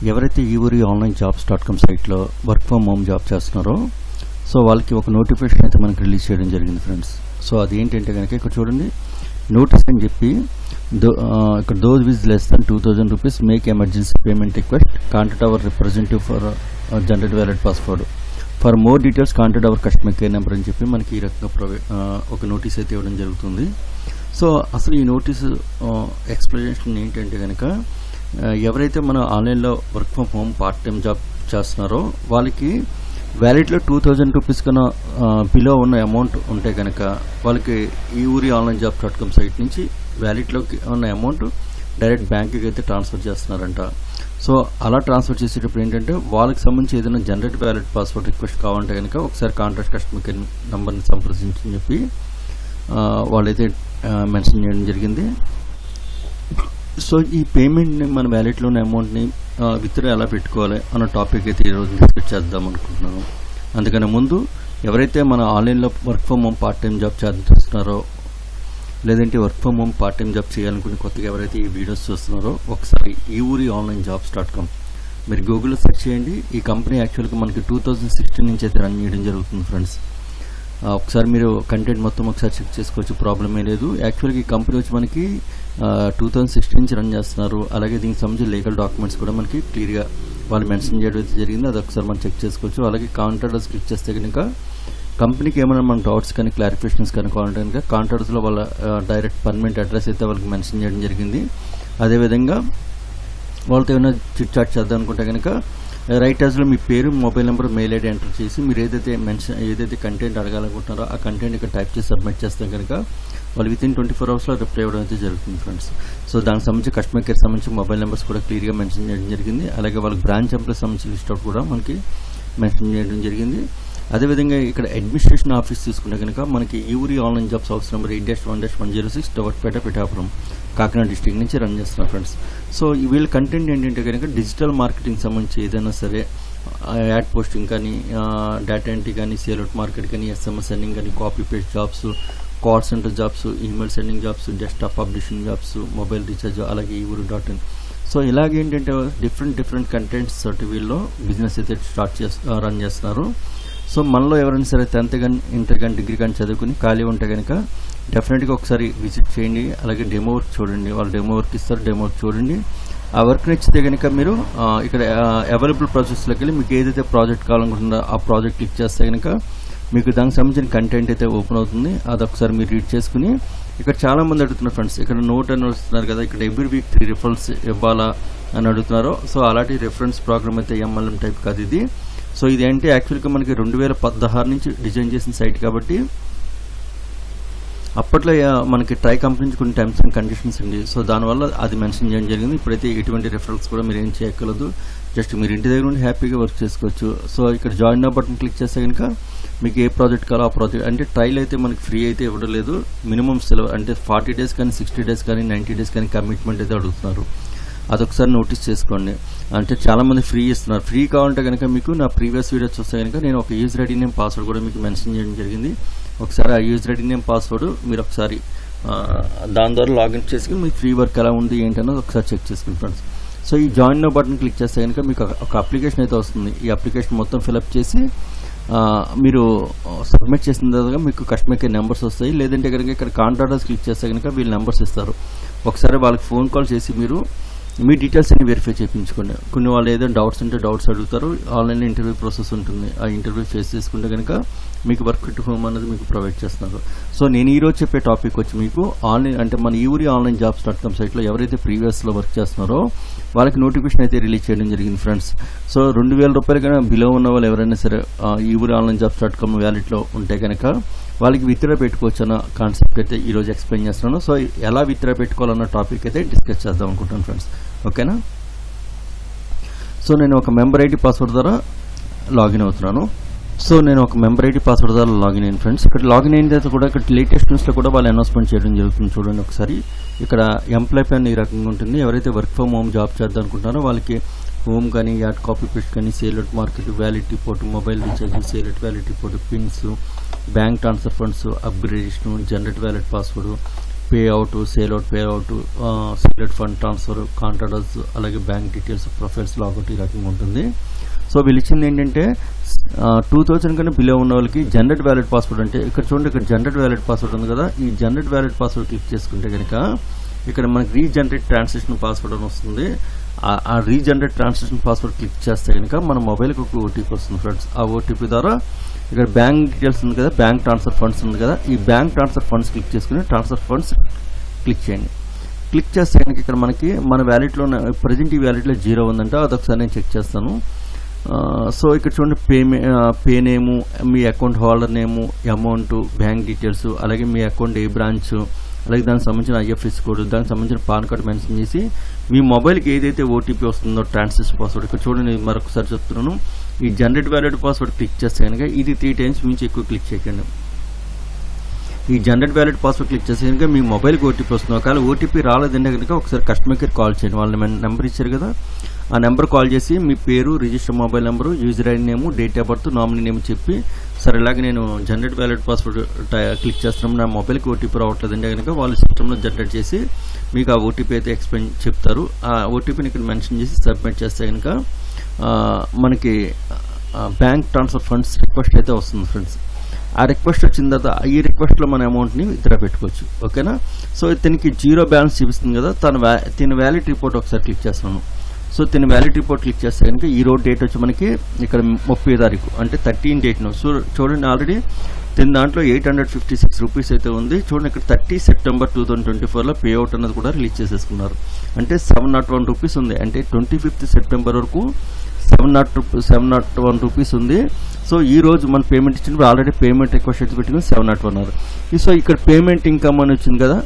ఎవరైతే ఈ ఊరి ఆన్లైన్ jobs.com సైట్లో వర్క్ ఫ్రమ్ హోమ్ జాబ్ చేస్తున్నారో సో వాళ్ళకి ఒక నోటిఫికేషన్ అయితే మనకి రిలీజ్ చేయడం జరిగింది ఫ్రెండ్స్. సో అది ఏంటంటే కనుక ఇక్కడ చూడండి, నోటీస్ అని చెప్పి ఇక్కడ those with less than 2000 rupees make emergency payment request contact our representative for generate valid password for more details contact our customer care number అని చెప్పి మనకి ఈ రకంగా ఒక నోటీస్ అయితే ఇవ్వడం జరుగుతుంది. సో అసలు ఈ నోటీసు ఎక్స్ప్లెనేషన్ ఏంటంటే కనుక ఎవరైతే మన ఆన్లైన్లో work from home part time job చేస్తున్నారో వాళ్ళకి వ్యాలిడ్లో 2000 రూపీస్ కన్నా బిలో ఉన్న అమౌంట్ ఉంటే కనుక వాళ్ళకి ఈ ఊరి ఆన్లైన్ జాబ్.com సైట్ నుంచి వ్యాలిడ్లోకి ఉన్న అమౌంట్ డైరెక్ట్ బ్యాంక్కి అయితే ట్రాన్స్ఫర్ చేస్తున్నారంట. సో అలా ట్రాన్స్ఫర్ చేసేటప్పుడు ఏంటంటే వాళ్ళకి సంబంధించి ఏదైనా జనరేట్ వ్యాలిడ్ పాస్వర్డ్ రిక్వెస్ట్ కావాలంటే కనుక ఒకసారి కాంటాక్ట్ కస్టమర్ కేర్ నెంబర్ని సంప్రదించని చెప్పి వాళ్ళైతే మెన్షన్ చేయడం జరిగింది. సో ఈ పేమెంట్ని మన వ్యాలెట్లో ఉన్న అమౌంట్ని విత్డ్రా ఎలా పెట్టుకోవాలి అన్న టాపిక్ అయితే ఈరోజు డిస్కస్ చేద్దాం అనుకుంటున్నాను. అందుకని ముందు ఎవరైతే మన ఆన్లైన్లో work from home part time job చేస్తున్నారో లేదంటే work from home part time job చేయాలనుకుని కొత్తగా ఎవరైతే ఈ వీడియోస్ చూస్తున్నారో ఒకసారి ఈ ఊరి ఆన్లైన్ jobs.com మీరు గూగుల్లో సెర్చ్ చేయండి. ఈ కంపెనీ యాక్చువల్గా మనకి 2016 నుంచి అయితే రన్ చేయడం జరుగుతుంది ఫ్రెండ్స్. ఒకసారి మీరు కంటెంట్ మొత్తం ఒకసారి చెక్ చేసుకోవచ్చు, ప్రాబ్లమే లేదు. యాక్చువల్గా ఈ కంపెనీ వచ్చి మనకి 2016 నుంచి రన్ చేస్తున్నారు. అలాగే దీనికి సంబంధించిన లీగల్ డాక్యుమెంట్స్ కూడా మనకి క్లియర్గా వాళ్ళు మెన్షన్ చేయడం అయితే జరిగింది. అది ఒకసారి మనం చెక్ చేసుకోవచ్చు. అలాగే కాంటాక్ట్స్ క్లిక్ చేస్తే కనుక కంపెనీకి ఏమైనా మన డౌట్స్ కానీ క్లారిఫికేషన్స్ కానీ కావాలంటే కనుక కాంటాక్ట్స్లో వాళ్ళ డైరెక్ట్ పర్మనెంట్ అడ్రస్ అయితే వాళ్ళకి మెన్షన్ చేయడం జరిగింది. అదేవిధంగా వాళ్ళతో ఏమైనా చిట్ చాట్ చేద్దాం అనుకుంటే కనుక రైట్ యాజ్లో మీ పేరు, mobile number, mail ID enter చేసి మీరు ఏదైతే కంటెంట్ అడగాలనుకుంటున్నారో ఆ కంటెంట్ ఇక్కడ టైప్ చేసి సబ్మిట్ చేస్తే కనుక వాళ్ళు వితిన్ 24 అవర్స్లో రిప్లై ఇవ్వడం అయితే జరుగుతుంది ఫ్రెండ్స్. సో దానికి సంబంధించి కస్టమర్ కేర్ సంబంధించి మొబైల్ నెంబర్స్ కూడా క్లియర్గా మెన్షన్ చేయడం జరిగింది. అలాగే వాళ్ళకి బ్రాంచ్ ఎంప్లాయ్ సంబంధించిన లిస్ట్ అవుట్ కూడా మనకి మెన్షన్ చేయడం జరిగింది. అదేవిధంగా ఇక్కడ అడ్మినిస్ట్రేషన్ ఆఫీస్ తీసుకుంటే కనుక మనకి ఈ ఊరి ఆన్లైన్ జాబ్స్ హౌస్ నెంబర్ 8-1-106 టవర్పేట పిఠాపురం కాకినాడ డిస్ట్రిక్ట్ నుంచి రన్ చేస్తున్నాం ఫ్రెండ్స్. సో వీళ్ళ కంటెంట్ ఏంటంటే కనుక డిజిటల్ మార్కెటింగ్ సంబంధించి ఏదైనా సరే యాడ్ పోస్టింగ్ కానీ, డేటా ఎంట్రీ కానీ, సేల్ అవుట్ మార్కెట్ కానీ, SMS సెండింగ్ కానీ, copy paste jobs, call center jobs, email sending jobs, desktop publishing jobs, mobile recharge, అలాగే ఈ ఊరు .in. సో ఇలాగేంటంటే డిఫరెంట్ కంటెంట్స్ తోటి వీళ్ళు బిజినెస్ అయితే రన్ చేస్తున్నారు. సో మనలో ఎవరైనా సరే 10th కానీ, ఇంటర్ కానీ, డిగ్రీ కానీ చదువుకుని ఖాళీ ఉంటే కనుక డెఫినెట్గా ఒకసారి విజిట్ చేయండి. అలాగే డెమో వర్క్ చూడండి, వాళ్ళు డెమో వర్క్ ఇస్తారు, డెమో వర్క్ చూడండి. ఆ వర్క్ నచ్చితే కనుక మీరు ఇక్కడ అవైలబుల్ ప్రాజెక్ట్స్లోకి వెళ్ళి మీకు ఏదైతే ప్రాజెక్ట్ కావాలనుకుంటుందో ఆ ప్రాజెక్ట్ క్లిక్ చేస్తే కనుక మీకు దానికి సంబంధించిన కంటెంట్ అయితే ఓపెన్ అవుతుంది. అది ఒకసారి మీరు రీడ్ చేసుకుని ఇక్కడ చాలామంది అడుగుతున్నారు ఫ్రెండ్స్, ఇక్కడ నోట్ అని వస్తున్నారు కదా, ఇక్కడ ఎవ్రీ వీక్ 3 రిఫరల్స్ ఇవ్వాలా అని అడుగుతున్నారు. సో అలాంటి రిఫరెన్స్ ప్రోగ్రామ్ అయితే MLM టైప్ కాదు ఇది. సో ఇది అంటే యాక్చువల్గా మనకి 2016 నుంచి డిజైన్ చేసిన సైట్ కాబట్టి అప్పట్లో మనకి ట్రై కంపెనీ నుంచి కొన్ని టర్మ్స్ అండ్ కండిషన్స్ ఉంది. సో దానివల్ల అది మెన్షన్ చేయడం జరిగింది. ఇప్పుడైతే ఎటువంటి రిఫరల్స్ కూడా మీరు ఏం చేయగలదు, జస్ట్ మీరు ఇంటి దగ్గర నుండి హ్యాపీగా వర్క్ చేసుకోవచ్చు. సో ఇక్కడ జాయిన్ అప్ బటన్ క్లిక్ చేస్తే కనుక మీకు ఏ ప్రాజెక్ట్ కావాలో ఆ ప్రాజెక్ట్, అంటే ట్రైల్ అయితే మనకి ఫ్రీ అయితే ఇవ్వడం లేదు, మినిమం సెలవు అంటే 40 days కానీ, 60 days కానీ, 90 days కానీ కమిట్మెంట్ అయితే అడుగుతున్నారు. అదొకసారి నోటీస్ చేసుకోండి. అంటే చాలామంది ఫ్రీ ఇస్తున్నారు. ఫ్రీ కావాలంటే కనుక మీకు నా ప్రీవియస్ వీడియో చూస్తే కనుక నేను ఒక యూజర్ ఐడి నేమ్ పాస్వర్డ్ కూడా మీకు మెన్షన్ చేయడం జరిగింది. ఒకసారి ఆ యూజర్ ఐడి నేమ్ పాస్వర్డ్ మీరు ఒకసారి దాని ద్వారా లాగిన్ చేసుకుని మీకు ఫ్రీ వర్క్ ఎలా ఉంది ఏంటన్నది ఒకసారి చెక్ చేసుకుని ఫ్రెండ్స్. సో ఈ జాయిన్ నౌ బటన్ క్లిక్ చేస్తే కనుక మీకు ఒక అప్లికేషన్ అయితే వస్తుంది. ఈ అప్లికేషన్ మొత్తం ఫిలప్ చేసి మీరు సబ్మిట్ చేసిన తర్వాత మీకు కస్టమర్ కేర్ నెంబర్స్ వస్తాయి. లేదంటే కనుక ఇక్కడ కాంటాక్ట్స్ క్లిక్ చేస్తే కనుక వీళ్ళు నెంబర్స్ ఇస్తారు. ఒకసారి వాళ్ళకి ఫోన్ కాల్ చేసి మీరు మీ డీటెయిల్స్ అన్ని వెరిఫై చేయించుకోండి. కొన్ని వాళ్ళు ఏదైనా డౌట్స్ ఉంటే డౌట్స్ అడుగుతారు. ఆన్లైన్ ఇంటర్వ్యూ ప్రాసెస్ ఉంటుంది. ఆ ఇంటర్వ్యూ ఫేస్ చేసుకుంటే కనుక మీకు వర్క్ ఎట్ హోమ్ అనేది మీకు ప్రొవైడ్ చేస్తున్నారు. సో నేను ఈరోజు చెప్పే టాపిక్ వచ్చి మీకు ఆన్లైన్ అంటే మన ఈ ఊరి ఆన్లైన్ jobs.com సైట్లో ఎవరైతే ప్రీవియస్లో వర్క్ చేస్తున్నారో వాళ్ళకి నోటిఫికేషన్ అయితే రిలీజ్ చేయడం జరిగింది ఫ్రెండ్స్. సో 2000 రూపాయలు కన్నా బిలో ఉన్న వాళ్ళు ఎవరైనా సరే ఈ ఊరి ఆన్లైన్ jobs.com వ్యాలెట్లో ఉంటే కనుక వాళ్ళకి విత్డ్రా పెట్టుకోవచ్చు అన్న కాన్సెప్ట్ అయితే ఈరోజు ఎక్స్ప్లెయిన్ చేస్తున్నాను. సో ఎలా విత్డ్రా పెట్టుకోవాలన్న టాపిక్ అయితే డిస్కస్ చేద్దాం అనుకుంటాను ఫ్రెండ్స్. ఓకేనా? సో నేను ఒక మెంబర్ ఐడి పాస్వర్డ్ ద్వారా లాగిన్ అవుతున్నాను. సో నేను ఒక మెంబర్ ఐడి పాస్వర్డ్ ద్వారా లాగిన్ అయ్యాను ఫ్రెండ్స్. ఇక్కడ లాగిన్ అయిన తర్వాత కూడా ఇక్కడ లేటెస్ట్ న్యూస్లో కూడా వాళ్ళు అనౌన్స్మెంట్ చేయడం జరుగుతుంది. చూడండి ఒకసారి ఇక్కడ ఎంప్లాయ్ ప్యాన్ ఈ రకంగా ఉంటుంది. ఎవరైతే వర్క్ ఫ్రమ్ హోమ్ జాబ్ చేద్దాం అనుకుంటారో వాళ్ళకి హోమ్ కానీ, యాడ్ కాపీ పేస్ట్ కానీ, sale out market, valid report, mobile recharge, sale out valid report, pins, bank transfer funds, upgradation, generate valid password, pay out, sale out, pay out, secret fund transfer, contractors, అలాగే bank details, profiles, logout ఈ రకంగా ఉంటుంది. So వీళ్ళు ఇచ్చింది ఏంటంటే 2000 కన్నా below ఉన్న వాళ్ళకి జనరేట్ వ్యాలిడ్ పాస్వర్డ్, అంటే ఇక్కడ చూడండి, ఇక్కడ జనరేట్ వ్యాలిడ్ పాస్వర్డ్ ఉంది కదా, ఈ జనరేట్ వ్యాలిడ్ పాస్వర్డ్ క్లిక్ చేసుకుంటే కనుక ఇక్కడ మనకి రీజనరేట్ ట్రాన్సాక్షన్ పాస్వర్డ్ అని వస్తుంది. ఆ రీజనరేట్ ట్రాన్సాక్షన్ పాస్వర్డ్ క్లిక్ చేస్తే కనుక మన మొబైల్కి ఒక ఓటీపీ వస్తుంది ఫ్రెండ్స్. ఆ ఓటీపీ ద్వారా ఇక్కడ బ్యాంక్ డీటెయిల్స్ ఉంది కదా, బ్యాంక్ ట్రాన్స్ఫర్ ఫండ్స్ ఉంది కదా, ఈ బ్యాంక్ ట్రాన్స్ఫర్ ఫండ్స్ క్లిక్ చేసుకుని ట్రాన్స్ఫర్ ఫండ్స్ క్లిక్ చేయండి. క్లిక్ చేస్తే కనుక ఇక్కడ మనకి మన వ్యాలెట్లో ప్రజెంట్ ఈ వ్యాలెట్లో 0 ఉందంటే అదొకసారి నేను చెక్ చేస్తాను. సో ఇక్కడ చూడండి, పే నేము, మీ account holder name, amount, bank details, అలాగే మీ అకౌంట్ ఏ బ్రాంచ్, అలాగే దానికి సంబంధించిన ఐఎఫ్ఎస్సి కోడ్, దానికి సంబంధించిన పాన్ కార్డ్ మెన్షన్ చేసి మీ మొబైల్కి ఏదైతే ఓటీపీ వస్తుందో ట్రాన్సాక్షన్ పాస్వర్డ్, ఇక్కడ చూడండి మరొకసారి చెప్తున్నాను, ఈ జనరేట్ వ్యాలిడ్ పాస్వర్డ్ క్లిక్ చేస్తే కనుక ఇది 3 టైమ్స్ మించి ఎక్కువ క్లిక్ చేయకండి. ఈ జనరేట్ వ్యాలిడ్ పాస్వర్డ్ క్లిక్ చేస్తే కనుక మీ మొబైల్కి ఓటీపీ వస్తుంది. ఒకవేళ ఓటీపీ రాలేదంటే కనుక ఒకసారి కస్టమర్ కేర్ కాల్ చేయండి. వాళ్ళ నెంబర్ ఇచ్చారు కదా, ఆ నెంబర్ కాల్ చేసి మీ పేరు, register mobile number, user ID name, date of birth, nominee name చెప్పి, సరే ఇలాగే నేను జనరేట్ వ్యాలిడ్ పాస్వర్డ్ క్లిక్ చేస్తున్నాం, నా మొబైల్కి ఓటీపీ రావట్లేదంటే కనుక వాళ్ళు సిస్టంలో జనరేట్ చేసి మీకు ఆ ఓటీపీ అయితే ఎక్స్ప్లెయిన్ చెప్తారు. ఆ ఓటీపీని ఇక్కడ మెన్షన్ చేసి సబ్మిట్ చేస్తే కనుక మనకి బ్యాంక్ ట్రాన్స్ఫర్ ఫండ్స్ రిక్వెస్ట్ అయితే వస్తుంది ఫ్రెండ్స్. ఆ రిక్వెస్ట్ వచ్చిన తర్వాత ఈ రిక్వెస్ట్లో మన అమౌంట్ని విత్డ్రా పెట్టుకోవచ్చు. ఓకేనా. సో దీనికి 0 బ్యాలెన్స్ చూపిస్తుంది కదా, తన వ్యాలిడ్ రిపోర్ట్ ఒకసారి క్లిక్ చేస్తున్నాను. సో దీని వ్యాలిడ్ రిపోర్ట్ క్లిక్ చేస్తే కనుక ఈ రోజు డేట్ వచ్చి మనకి ఇక్కడ 30 తారీఖు అంటే 13 డేట్ను. సో చూడండి, ఆల్రెడీ దాంట్లో 856 రూపీస్ అయితే ఉంది. చూడండి, ఇక్కడ 30 సెప్టెంబర్ 2024లో పే అవుట్ అన్నది కూడా రిలీజ్ చేసేసుకున్నారు. అంటే 701 రూపీస్ ఉంది. అంటే 25 సెప్టెంబర్ వరకు 701 రూపీస్ ఉంది. సో ఈ రోజు మన పేమెంట్ ఇచ్చినప్పుడు ఆల్రెడీ పేమెంట్ రిక్వెస్ట్ అయితే పెట్టుకుని 701. సో ఇక్కడ పేమెంట్ ఇన్కమ్ అని వచ్చింది కదా,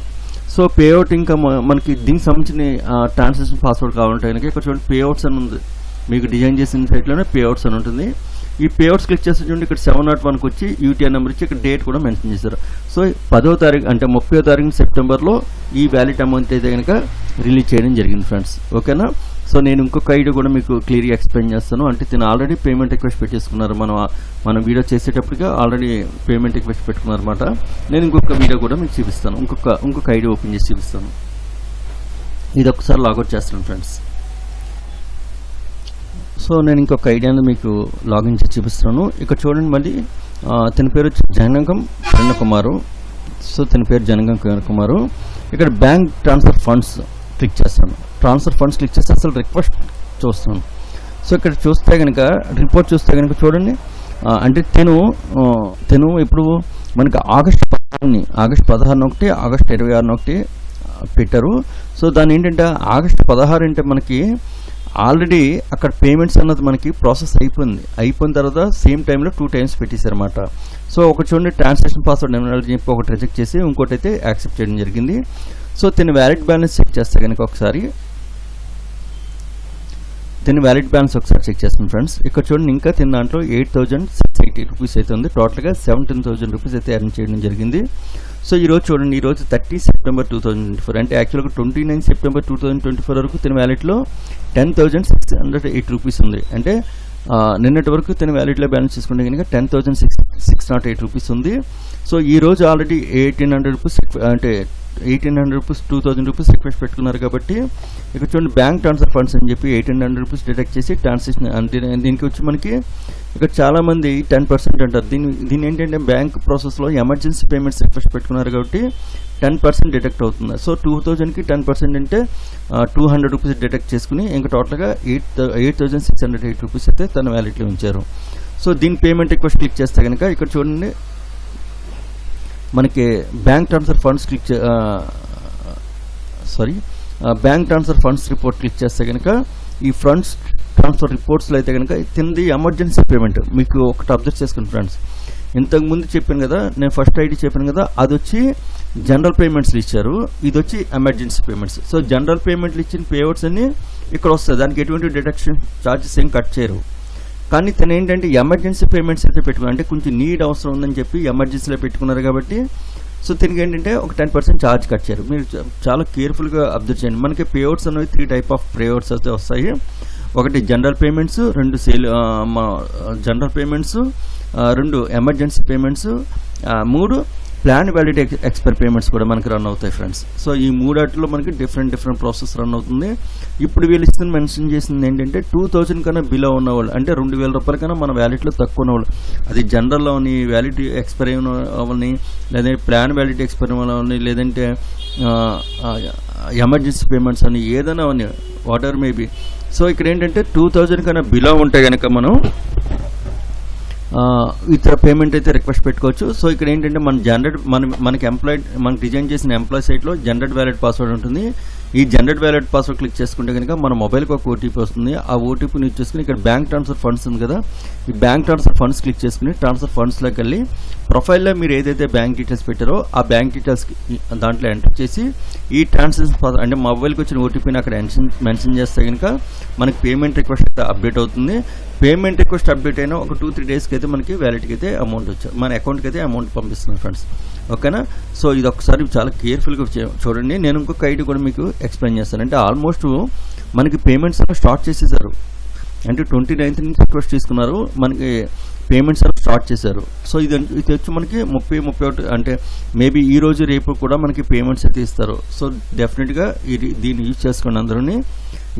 సో పే అవుట్ ఇన్కమ్ మనకి దీనికి సంబంధించిన ట్రాన్సాక్షన్ పాస్వర్డ్ కావాలంటే కనుక ఇక్కడ చూడండి పే అవుట్స్ అని ఉంది. మీకు డిజైన్ చేసిన సైట్లోనే పే అవుట్స్ అని ఉంటుంది. ఈ పే అవుట్స్ క్లిక్ చేస్తే చూడండి, ఇక్కడ 701కి వచ్చి యూటీఆర్ నెంబర్ ఇచ్చి ఇక్కడ డేట్ కూడా మెన్షన్ చేశారు. సో 10వ తారీఖు అంటే 30వ తారీఖు సెప్టెంబర్లో ఈ వ్యాలిడ్ అమౌంట్ అయితే కనుక రిలీజ్ చేయడం జరిగింది ఫ్రెండ్స్. ఓకేనా. సో నేను ఇంకొక ఐడియా కూడా మీకు క్లియర్గా ఎక్స్ప్లెయిన్ చేస్తాను. అంటే తిను ఆల్రెడీ పేమెంట్ రిక్వెస్ట్ పెట్టేసుకున్నారు. మనం వీడియో చేసేటప్పటిగా ఆల్రెడీ పేమెంట్ రిక్వెస్ట్ పెట్టుకున్నారు అనమాట. నేను ఇంకొక వీడియో కూడా మీకు చూపిస్తాను. ఇంకొక ఐడియా ఓపెన్ చేసి చూపిస్తాను. ఇది ఒకసారి లాగౌట్ చేస్తాను ఫ్రెండ్స్. సో నేను ఇంకొక ఐడియాను మీకు లాగిన్ చేసి చూపిస్తున్నాను. ఇక్కడ చూడండి, మళ్ళీ తన పేరు వచ్చి జనగం కిరణ్ కుమారు. సో తన పేరు జనగం కిరణ్ కుమారు. ఇక్కడ బ్యాంక్ ట్రాన్స్ఫర్ ఫండ్స్ క్లిక్ చేస్తాను. ట్రాన్స్ఫర్ ఫండ్స్ క్లిక్ చేస్తే అసలు రిక్వెస్ట్ చూస్తాను. సో ఇక్కడ చూస్తే కనుక రిపోర్ట్ చూస్తే కనుక చూడండి, అంటే తెను ఇప్పుడు మనకి ఆగస్టు 16 ఆగస్టు 26 పెట్టారు. సో దాని ఏంటంటే ఆగస్టు 16 అంటే మనకి ఆల్రెడీ అక్కడ పేమెంట్స్ అన్నది మనకి ప్రాసెస్ అయిపోయిన తర్వాత సేమ్ టైంలో 2 టైమ్స్ పెట్టేశారన్నమాట. సో ఒకటి చూడండి, ట్రాన్సాక్షన్ పాస్వర్డ్ చెప్పి ఒకటి రిజెక్ట్ చేసి ఇంకోటి అయితే యాక్సెప్ట్ చేయడం జరిగింది. సో దీని వ్యాలిడ్ బ్యాలెన్స్ చెక్ చేస్తే కనుక ఒకసారి చెక్ చేస్తాను ఫ్రెండ్స్. ఇక్కడ చూడండి, ఇంకా దాంట్లో 8,680 రూపీస్ అయితే ఉంది. టోటల్గా 17,000 రూపీస్ అయితే ఎర్న్ చేయడం జరిగింది. సో ఈరోజు చూడండి, ఈరోజు 30 సెప్టెంబర్ 2024 అంటే యాక్చువల్గా 29 సెప్టెంబర్ 2024 వరకు తన వ్యాలెట్లో 10,608 రూపీస్ ఉంది. అంటే నిన్నటి వరకు తన వ్యాలెట్లో బ్యాలెన్స్ తీసుకుంటే కనుక 10,608 రూపీస్ ఉంది. సో ఈరోజు ఆల్రెడీ 1,800 రూపీస్ అంటే 1,800 రూపీస్ 2,000 రూపీస్ రిక్వెస్ట్ పెట్టుకున్నారు. కాబట్టి ఇక్కడ చూడండి, బ్యాంక్ ట్రాన్స్ఫర్ ఫండ్స్ అని చెప్పి 1,800 రూపీస్ డిడక్ట్ చేసి ట్రాన్సాక్షన్ దీనికి వచ్చి మనకి ఇక్కడ చాలామంది 10% అంటారు. దీని ఏంటంటే బ్యాంక్ ప్రాసెస్లో ఎమర్జెన్సీ పేమెంట్స్ రిక్వెస్ట్ పెట్టుకున్నారు కాబట్టి 10% డిడక్ట్ అవుతుంది. సో 2,000కి 10% అంటే 200 రూపీస్ డిడక్ట్ చేసుకుని ఇంకా టోటల్గా 8,608 రూపీస్ అయితే తన వ్యాలెట్లో ఉంచారు. సో దీని పేమెంట్ రిక్వెస్ట్ క్లిక్ చేస్తే కనుక ఇక్కడ చూడండి, మనకి bank transfer funds bank transfer funds report click చేస్తే కనుక ఈ ఫండ్స్ ట్రాన్స్ఫర్ రిపోర్ట్స్లో అయితే కనుక తింది ఎమర్జెన్సీ పేమెంట్. మీకు ఒకటి అబ్జర్వ్ చేసుకుని ఫ్రెండ్స్, ఇంతకుముందు చెప్పాను కదా, నేను ఫస్ట్ ఐడి చెప్పాను కదా, అది వచ్చి జనరల్ పేమెంట్స్లు ఇచ్చారు, ఇది వచ్చి ఎమర్జెన్సీ పేమెంట్స్. సో జనరల్ పేమెంట్లు ఇచ్చిన పేఅవుట్స్ అన్ని ఇక్కడ వస్తాయి, దానికి ఎటువంటి డిడక్షన్ ఛార్జెస్ ఏం కట్ చేయరు. కానీ తను ఏంటంటే ఎమర్జెన్సీ పేమెంట్స్ అయితే పెట్టుకున్నారు, అంటే కొంచెం నీడ్ అవసరం ఉందని చెప్పి ఎమర్జెన్సీలో పెట్టుకున్నారు కాబట్టి సో దీనికి ఏంటంటే ఒక 10% ఛార్జ్ కట్ చేయరు. మీరు చాలా కేర్ఫుల్గా అబ్జర్వ్ చేయండి. మనకి పేఅవుట్స్ అనేవి 3 టైప్ ఆఫ్ పేఅవుట్స్ అయితే వస్తాయి. ఒకటి general payments, 2 general payments, 2 emergency payments, 3 plan valid expire payments కూడా మనకి రన్ అవుతాయి ఫ్రెండ్స్. సో ఈ మూడాటిలో మనకి డిఫరెంట్ ప్రాసెస్ రన్ అవుతుంది. ఇప్పుడు వీళ్ళు ఇస్తున్న మెన్షన్ చేసింది ఏంటంటే 2000 కన్నా బిలో ఉన్నవాళ్ళు, అంటే 2000 రూపాయల కన్నా మన వ్యాలిడ్లో తక్కువ ఉన్నవాళ్ళు, అది జనరల్ అవని, వ్యాలిడిటీ ఎక్స్పైర్ అవని, లేదంటే ప్లాన్ వ్యాలిడిటీ ఎక్స్పైర్ అవని, లేదంటే ఎమర్జెన్సీ పేమెంట్స్ అని, ఏదైనా అవని, వాట్ ఎవర్ మేబీ. సో ఇక్కడ ఏంటంటే 2000 కన్నా బిలో ఉంటే కనుక మనం ఇతర పేమెంట్ అయితే రిక్వెస్ట్ పెట్టుకోవచ్చు. సో ఇక్కడ ఏంటంటే మనకి మనకి డిజైన్ చేసిన ఎంప్లాయ్ సైట్లో జనరేట్ వ్యాలిడ్ పాస్వర్డ్ ఉంటుంది. ఈ జనరేట్ వ్యాలిడ్ పాస్వర్డ్ క్లిక్ చేసుకుంటే కనుక మన మొబైల్కి ఒక ఓటీపీ వస్తుంది. ఆ ఓటీపీని యూజ్ చేసుకుని ఇక్కడ బ్యాంక్ ట్రాన్స్ఫర్ ఫండ్స్ ఉంది కదా, ఈ బ్యాంక్ ట్రాన్స్ఫర్ ఫండ్స్ క్లిక్ చేసుకుని ట్రాన్స్ఫర్ ఫండ్స్లోకి వెళ్ళి ప్రొఫైల్లో మీరు ఏదైతే బ్యాంక్ డీటెయిల్స్ పెట్టారో ఆ బ్యాంక్ డీటెయిల్స్ దాంట్లో ఎంటర్ చేసి ఈ ట్రాన్సాక్షన్ పాస్వర్డ్ అంటే మొబైల్కి వచ్చిన ఓటీపీని అక్కడ మెన్షన్ చేస్తే కనుక మనకి పేమెంట్ రిక్వెస్ట్ అయితే అప్డేట్ అవుతుంది. పేమెంట్ రిక్వెస్ట్ అప్డేట్ అయినా ఒక 2-3 డేస్కి అయితే మనకి వ్యాలిడ్కి అయితే అమౌంట్ మన అకౌంట్కి అయితే అమౌంట్ పంపిస్తుంది ఫ్రెండ్స్. ఓకేనా? సో ఇది ఒకసారి చాలా కేర్ఫుల్గా చూడండి. నేను ఇంకొక ఐడి కూడా మీకు ఎక్స్ప్లెయిన్ చేస్తాను. అంటే ఆల్మోస్ట్ మనకి పేమెంట్స్ స్టార్ట్ చేసేసారు, అంటే 29th నుంచి రిక్వెస్ట్ తీసుకున్నారు, మనకి పేమెంట్స్ స్టార్ట్ చేశారు. సో ఇది వచ్చి మనకి 30-31 అంటే మేబీ ఈ రోజు రేపు కూడా మనకి పేమెంట్స్ అయితే ఇస్తారు. సో డెఫినెట్గా దీన్ని యూజ్ చేసుకోండి అందరూని.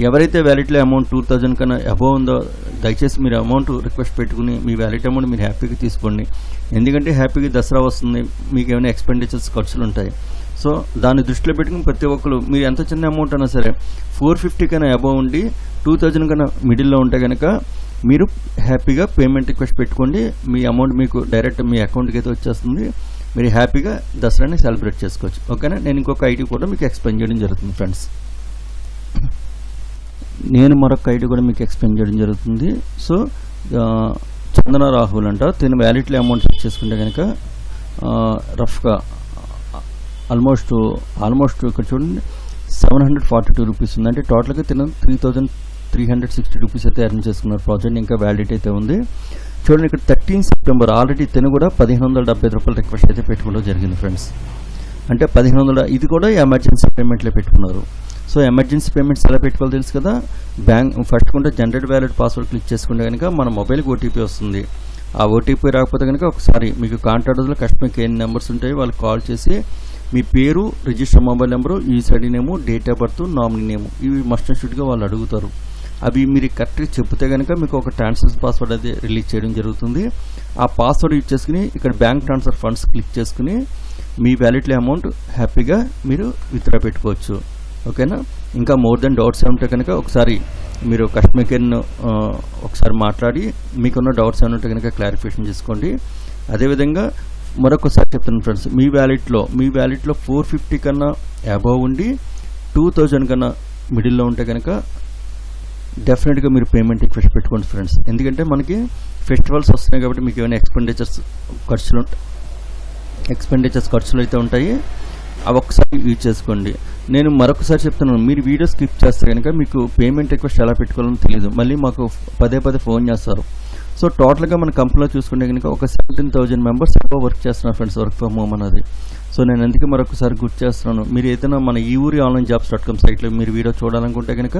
ఎవరైతే వ్యాలిడ్లో అమౌంట్ 2000 కన్నా అబోవ్ ఉందో దయచేసి మీరు అమౌంట్ రిక్వెస్ట్ పెట్టుకుని మీ వ్యాలిడ్ అమౌంట్ మీరు హ్యాపీగా తీసుకోండి. ఎందుకంటే హ్యాపీగా దసరా వస్తుంది, మీకు ఏమైనా ఎక్స్పెండిచర్స్ ఖర్చులు ఉంటాయి. సో దాన్ని దృష్టిలో పెట్టుకుని ప్రతి ఒక్కరు మీరు ఎంత చిన్న అమౌంట్ అయినా సరే 450 కన్నా అబోవ్ ఉండి 2000 కన్నా మిడిల్లో ఉంటే కనుక మీరు హ్యాపీగా పేమెంట్ రిక్వెస్ట్ పెట్టుకోండి. మీ అమౌంట్ మీకు డైరెక్ట్ మీ అకౌంట్కి అయితే వచ్చేస్తుంది. మీరు హ్యాపీగా దసరాని సెలబ్రేట్ చేసుకోవచ్చు. ఓకేనా? నేను ఇంకొక ఐడి కూడా మీకు ఎక్స్ప్లెయిన్ చేయడం జరుగుతుంది ఫ్రెండ్స్. నేను మరొక ఐడి కూడా మీకు ఎక్స్ప్లెయిన్ చేయడం జరుగుతుంది. సో చందన రాహుల్ అంట, తిన వ్యాలిడ్లో అమౌంట్ చెక్ చేసుకుంటే కనుక రఫ్గా ఆల్మోస్ట్ ఇక్కడ చూడండి 742 రూపీస్ ఉంది. అంటే టోటల్గా తిన 3360 రూపీస్ అయితే ఎర్న్ చేసుకున్నారు. ప్రాజెక్ట్ ఇంకా వ్యాలిడ్ అయితే ఉంది. చూడండి ఇక్కడ 13 సెప్టెంబర్ ఆల్రెడీ తిన కూడా 1575 రూపాయలు రిక్వెస్ట్ అయితే పెట్టుకోవడం జరిగింది ఫ్రెండ్స్. అంటే 1500 ఇది కూడా ఎమర్జెన్సీ పేమెంట్లో పెట్టుకున్నారు. సో ఎమర్జెన్సీ పేమెంట్స్ ఎలా పెట్టుకోవాలో తెలుసు కదా. ఫస్ట్ కొంటే జనరేట్ వ్యాలిడ్ పాస్వర్డ్ క్లిక్ చేసుకుంటే కనుక మన మొబైల్కి ఓటీపీ వస్తుంది. ఆ ఓటీపీ రాకపోతే కనుక ఒకసారి మీకు కాంటాక్ట్స్లో కస్టమర్ కేర్ నెంబర్స్ ఉంటాయి, వాళ్ళకి కాల్ చేసి మీ పేరు, register mobile number, USID name, date of birth, nominee name ఇవి మస్ట్ అండ్ షుడ్గా వాళ్ళు అడుగుతారు. అవి మీరు కరెక్ట్గా చెప్తే కనుక మీకు ఒక ట్రాన్సాక్షన్ పాస్వర్డ్ అయితే రిలీజ్ చేయడం జరుగుతుంది. ఆ పాస్వర్డ్ యూజ్ చేసుకుని ఇక్కడ బ్యాంక్ ట్రాన్స్ఫర్ ఫండ్స్ క్లిక్ చేసుకుని మీ వ్యాలిడ్లో అమౌంట్ హ్యాపీగా మీరు విత్డ్రా పెట్టుకోవచ్చు. ఓకేనా? ఇంకా మోర్ దెన్ డౌట్స్ ఏమంటే కనుక ఒకసారి మీరు కస్టమర్ కేర్ను ఒకసారి మాట్లాడి మీకున్న డౌట్స్ ఏమంటే కనుక క్లారిఫికేషన్ చేసుకోండి. అదేవిధంగా మరొకసారి చెప్తున్నాను ఫ్రెండ్స్, మీ వ్యాలిడ్లో 450 కన్నా అబోవ్ ఉండి 2000 కన్నా మిడిల్లో ఉంటే కనుక డెఫినెట్గా మీరు పేమెంట్ రిక్వెస్ట్ పెట్టుకోండి ఫ్రెండ్స్. ఎందుకంటే మనకి ఫెస్టివల్స్ వస్తున్నాయి కాబట్టి మీకు ఏమైనా ఎక్స్పెండిచర్స్ ఖర్చులు అయితే ఉంటాయి, అవి ఒకసారి యూజ్ చేసుకోండి. నేను మరొకసారి చెప్తున్నాను, మీరు వీడియో స్కిప్ చేస్తే కనుక మీకు పేమెంట్ రిక్వెస్ట్ ఎలా పెట్టుకోవాలని తెలియదు, మళ్ళీ మాకు పదే ఫోన్ చేస్తారు. సో టోటల్గా మన కంపెనీలో చూసుకుంటే కనుక ఒక 17,000 మెంబర్స్ ఎక్కువ వర్క్ చేస్తున్నారు ఫ్రెండ్స్, వర్క్ ఫ్రమ్ హోమ్ అనేది. సో నేను అందుకే మరొకసారి గుర్తు చేస్తున్నాను, మీరు ఏదైనా మన ఈ ఊరి onlinejobs.com సైట్లో మీరు వీడియో చూడాలనుకుంటే కనుక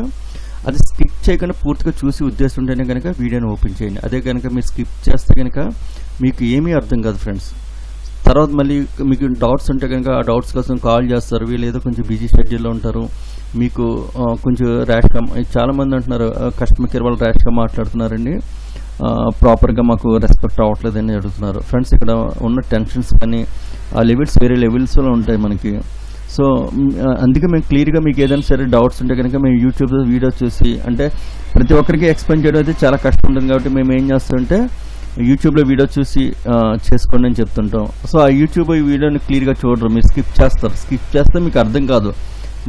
అది స్కిప్ చేయకుండా పూర్తిగా చూసి ఉద్దేశం ఉంటేనే కనుక వీడియోని ఓపెన్ చేయండి. అదే కనుక మీరు స్కిప్ చేస్తే కనుక మీకు ఏమీ అర్థం కాదు ఫ్రెండ్స్. తర్వాత మళ్ళీ మీకు డౌట్స్ ఉంటే కనుక ఆ డౌట్స్ కోసం కాల్ చేస్తారు, వీళ్ళు ఏదో కొంచెం బిజీ షెడ్యూల్లో ఉంటారు, మీకు కొంచెం ర్యాష్గా చాలామంది అంటున్నారు కస్టమర్ కేర్ వాళ్ళు ర్యాష్గా మాట్లాడుతున్నారండి, ప్రాపర్గా మాకు రెస్పెక్ట్ అవ్వట్లేదని అడుగుతున్నారు ఫ్రెండ్స్. ఇక్కడ ఉన్న టెన్షన్స్ కానీ ఆ లెవెల్స్ వేరే లెవెల్స్లో ఉంటాయి మనకి. సో అందుకే మేము క్లియర్గా మీకు ఏదైనా సరే డౌట్స్ ఉంటే కనుక మేము యూట్యూబ్లో వీడియోస్ చూసి, అంటే ప్రతి ఒక్కరికి ఎక్స్ప్లెయిన్ చేయడం అయితే చాలా కష్టం ఉంటుంది కాబట్టి మేము ఏం చేస్తామంటే యూట్యూబ్లో వీడియో చూసి చేసుకోండి అని చెప్తుంటాం. సో ఆ యూట్యూబ్ ఈ వీడియోని క్లియర్గా చూడరు, మీరు స్కిప్ చేస్తే మీకు అర్థం కాదు,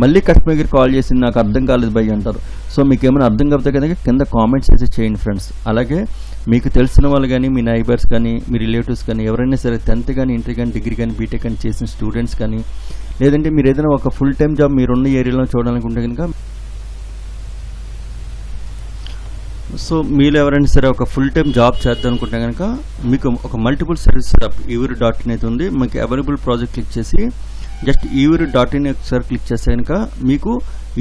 మళ్ళీ కస్టమర్ కేర్ కాల్ చేసి నాకు అర్థం కాలేదు భయ్ అంటారు. సో మీకు ఏమైనా అర్థం కాకపోతే కనుక కింద కామెంట్స్ అయితే చేయండి ఫ్రెండ్స్. అలాగే మీకు తెలిసిన వాళ్ళు కానీ, మీ నైబర్స్ కానీ, మీ రిలేటివ్స్ కానీ, ఎవరైనా సరే 10th కానీ, ఇంటర్ కానీ, డిగ్రీ కానీ, బీటెక్ కానీ చేసిన స్టూడెంట్స్ కానీ, లేదంటే మీరు ఏదైనా ఒక ఫుల్ టైం జాబ్ మీరున్న ఏరియాలో చూడాలనుకుంటే కనుక, సో మీరు ఎవరైనా సరే ఒక ఫుల్ టైం జాబ్ చేద్దాం అనుకుంటే కనుక మీకు ఒక మల్టిపుల్ సర్వీస్ యాప్ euri.in అయితే ఉంది. మీకు అవైలబుల్ ప్రాజెక్ట్ క్లిక్ చేసి జస్ట్ euri.in ఒకసారి క్లిక్ చేస్తే కనుక మీకు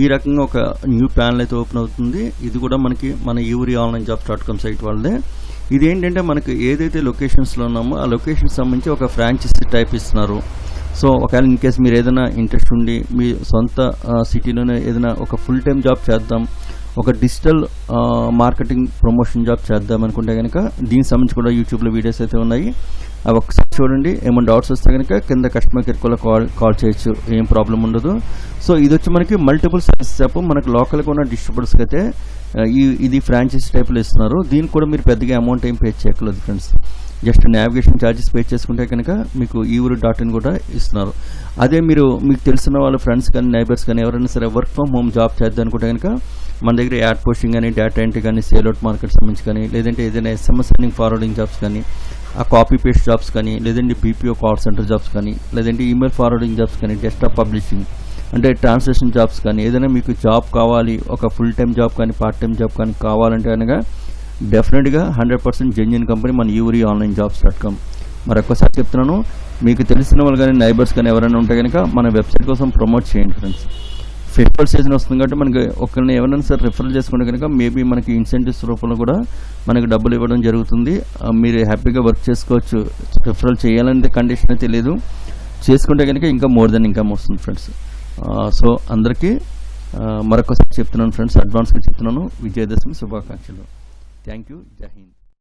ఈ రకంగా ఒక న్యూ ప్యానల్ అయితే ఓపెన్ అవుతుంది. ఇది కూడా మన euri onlinejobs.com సైట్ వాళ్ళదే. ఇదేంటంటే మనకు ఏదైతే లొకేషన్స్లో ఉన్నామో ఆ లొకేషన్ సంబంధించి ఒక ఫ్రాంచైజీ టైప్ ఇస్తున్నారు. సో ఒకవేళ ఇన్ కేస్ మీరు ఏదైనా ఇంట్రెస్ట్ ఉండి మీ సొంత సిటీలోనే ఏదైనా ఒక ఫుల్ టైం జాబ్ చేద్దాం, ఒక డిజిటల్ మార్కెటింగ్ ప్రమోషన్ జాబ్ చేద్దాం అనుకుంటే కనుక దీనికి సంబంధించి కూడా యూట్యూబ్లో వీడియోస్ అయితే ఉన్నాయి. అవి ఒకసారి చూడండి. ఏమైనా డౌట్స్ వస్తే కనుక కింద కస్టమర్ కేర్ కూడా కాల్ చేయొచ్చు, ఏం ప్రాబ్లం ఉండదు. సో ఇది వచ్చి మనకి మల్టిపుల్ సర్వీసెస్ యాప్. మనకు లోకల్గా ఉన్న డిస్ట్రిబ్యూటర్స్కి అయితే ఇది ఫ్రాంచైజీ టైప్లో ఇస్తున్నారు. దీనికి కూడా మీరు పెద్దగా అమౌంట్ ఏం పే చేయక్కర్లేదు friends. Just navigation charges pay చేసుకుంటే కనుక మీకు euru.in కూడా ఇస్తున్నారు. అదే మీకు తెలిసిన వాళ్ళ ఫ్రెండ్స్ కానీ నైబర్స్ కానీ ఎవరైనా సరే వర్క్ ఫ్రమ్ హోమ్ జాబ్ చేద్దాం అనుకుంటే కనుక మన దగ్గర యాడ్ పోస్టింగ్ కానీ, డేటా ఎంట్రీ కానీ, సేల్ అవుట్ మార్కెట్ సంబంధించి కానీ, లేదంటే ఏదైనా SMS సెండింగ్ ఫార్వర్డింగ్ జాబ్స్ కానీ, ఆ కాపీ పేస్ట్ జాబ్స్ కానీ, లేదంటే BPO కాల్ సెంటర్ జాబ్స్ కానీ, లేదంటే ఈమెయిల్ ఫార్వర్డింగ్ జాబ్స్ కానీ, డెస్క్టాప్ పబ్లిషింగ్ అంటే ట్రాన్స్లేషన్ జాబ్స్ కానీ, ఏదైనా మీకు జాబ్ కావాలి, ఒక ఫుల్ టైం జాబ్ కానీ పార్ట్ టైం జాబ్ కానీ కావాలంటే కనుక డెఫినెట్గా 100% జెన్యూన్ కంపెనీ మన euri.online.jobs.com. మరొకసారి చెప్తున్నాను, మీకు తెలిసిన వాళ్ళు కానీ నైబర్స్ కానీ ఎవరైనా ఉంటే కనుక మన వెబ్సైట్ కోసం ప్రమోట్ చేయండి ఫ్రెండ్స్. ఫెస్టివల్ సీజన్ వస్తుంది కాబట్టి మనకి ఒకరిని ఎవరైనా సరే రిఫర్ చేసుకుంటే కనుక మేబీ మనకి ఇన్సెంటివ్స్ రూపంలో కూడా మనకి డబ్బులు ఇవ్వడం జరుగుతుంది. మీరు హ్యాపీగా వర్క్ చేసుకోవచ్చు. రిఫరల్ చేయాలనే కండిషన్ అయితే లేదు, చేసుకుంటే కనుక ఇంకా మోర్ దెన్ ఇన్కమ్ వస్తుంది ఫ్రెండ్స్. సో అందరికీ మరొకసారి చెప్తున్నాను ఫ్రెండ్స్, అడ్వాన్స్గా చెప్తున్నాను, విజయదశమి శుభాకాంక్షలు. Thank you. జై హింద్.